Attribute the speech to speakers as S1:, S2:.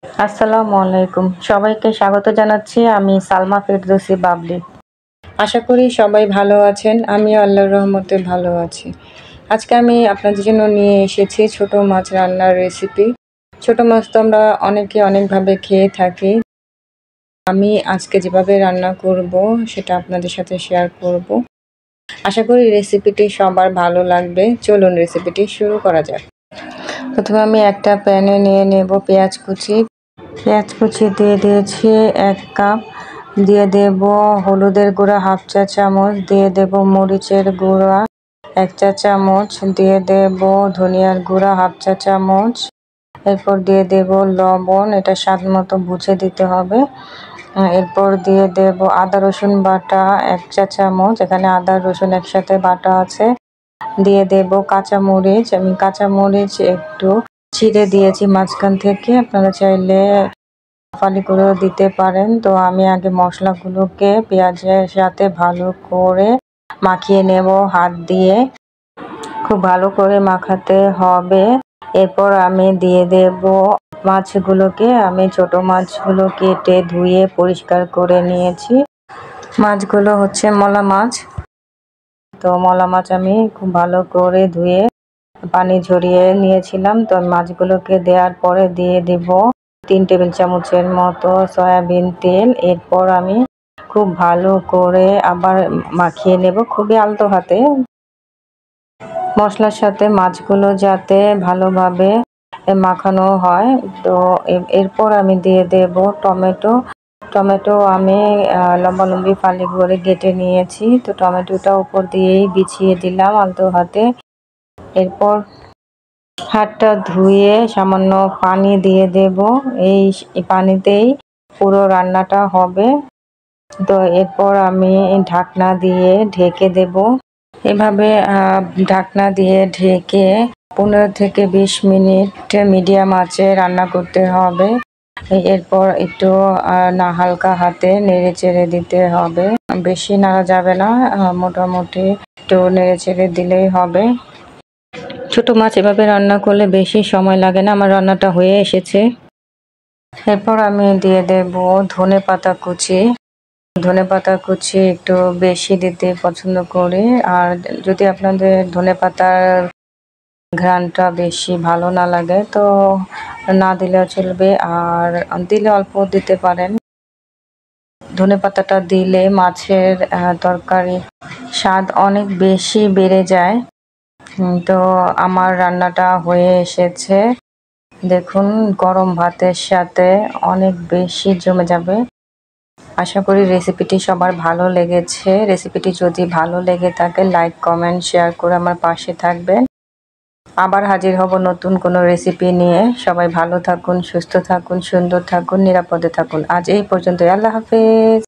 S1: আসসালামু আলাইকুম। সবাইকে স্বাগত জানাচ্ছি। আমি সালমা ফেরদৌসী বাবলি। আশা করি সবাই ভালো আছেন। আমিও আল্লাহর রহমতে ভালো আছি। আজকে আমি আপনাদের জন্য নিয়ে এসেছি ছোট মাছ রান্নার রেসিপি। ছোট মাছ তো আমরা অনেকে অনেকভাবে খেয়ে থাকি। আমি আজকে যেভাবে রান্না করব সেটা আপনাদের সাথে শেয়ার করব। আশা করি রেসিপিটি সবার ভালো লাগবে। চলুন রেসিপিটি শুরু করা যাক। প্রথমে আমি একটা প্যানে নিয়ে নেব পেঁয়াজ কুচি। পেঁয়াজ কুচি দিয়ে দিয়েছি 1 কাপ। দিয়ে দেব হলুদের গুঁড়া 1/2 চা চামচ, দিয়ে দেব মরিচের গুঁড়া 1 চা চামচ, দিয়ে দেব ধনিয়ার গুঁড়া 1/2 চা চামচ। এরপর দিয়ে দেব লবণ, এটা স্বাদ মতো বুঝে দিতে হবে। এরপর দিয়ে দেব আদা রসুন বাটা 1 চা চামচ, এখানে আদা রসুন একসাথে বাটা আছে। দিয়ে দেব কাঁচামরিচ, আমি কাঁচামরিচ একটু ছিঁড়ে দিয়েছি মাঝখান থেকে, আপনারা চাইলে ফালি করেও দিতে পারেন। তো আমি আগে মশলাগুলোকে পেঁয়াজের সাথে ভালো করে মাখিয়ে নেব হাত দিয়ে, খুব ভালো করে মাখাতে হবে। এরপর আমি দিয়ে দেব মাছগুলোকে, আমি ছোট মাছগুলো কেটে ধুয়ে পরিষ্কার করে নিয়েছি। মাছগুলো হচ্ছে মলা মাছ। তো মলা মাছ আমি খুব ভালো করে ধুয়ে পানি ঝরিয়ে নিয়েছিলাম। তো মাছগুলোকে দেওয়ার পরে দিয়ে দিব 3 টেবিল চামচের মতো সয়াবিন তেল। এরপর আমি খুব ভালো করে আবার মাখিয়ে নেব খুবই আলতো হাতে, মশলার সাথে মাছগুলো যাতে ভালোভাবে মাখানো হয়। তো এরপর আমি দিয়ে দেব টমেটো। টমেটো আমি লম্বালম্বি ফালি করে কেটে নিয়েছি। তো টমেটোটা উপর দিয়েই বিছিয়ে দিলাম আলতো হাতে। এরপর হাতটা ধুয়ে সামান্য পানি দিয়ে দেব, এই পানিতেই পুরো রান্নাটা হবে। তো এরপর আমি ঢাকনা দিয়ে ঢেকে দেব। এভাবে ঢাকনা দিয়ে ঢেকে 15 থেকে 20 মিনিট মিডিয়াম আঁচে রান্না করতে হবে। এরপর একটু হালকা হাতে নেড়ে চেড়ে দিতে হবে, বেশি নাড়া যাবে না, মোটামুটি একটু নেড়ে চেড়ে দিলেই হবে। ছোট মাছ এভাবে রান্না করলে বেশি সময় লাগে না। আমার রান্নাটা হয়ে এসেছে। এরপর আমি দিয়ে দেব ধনেপাতা কুচি। ধনেপাতা কুচি একটু বেশি দিতে পছন্দ করি, আর যদি আপনাদের ধনেপাতার ঘ্রাণটা বেশি ভালো না লাগে তো না দিলেও চলবে, আর দিলে অল্প দিতে পারেন। ধনেপাতাটা দিলে মাছের তরকারি স্বাদ অনেক বেশি বেড়ে যায়। তো আমার রান্নাটা হয়ে এসেছে, দেখুন গরম ভাতের সাথে অনেক বেশি জমে যাবে। আশা করি রেসিপিটি সবার ভালো লেগেছে। রেসিপিটি যদি ভালো লেগে থাকে লাইক কমেন্ট শেয়ার করে আমার পাশে থাকবেন। আবার হাজির হব নতুন কোনো রেসিপি নিয়ে। সবাই ভালো থাকুন, সুস্থ থাকুন, সুন্দর থাকুন, নিরাপদে থাকুন। আজ এই পর্যন্তই। আল্লাহ হাফেজ।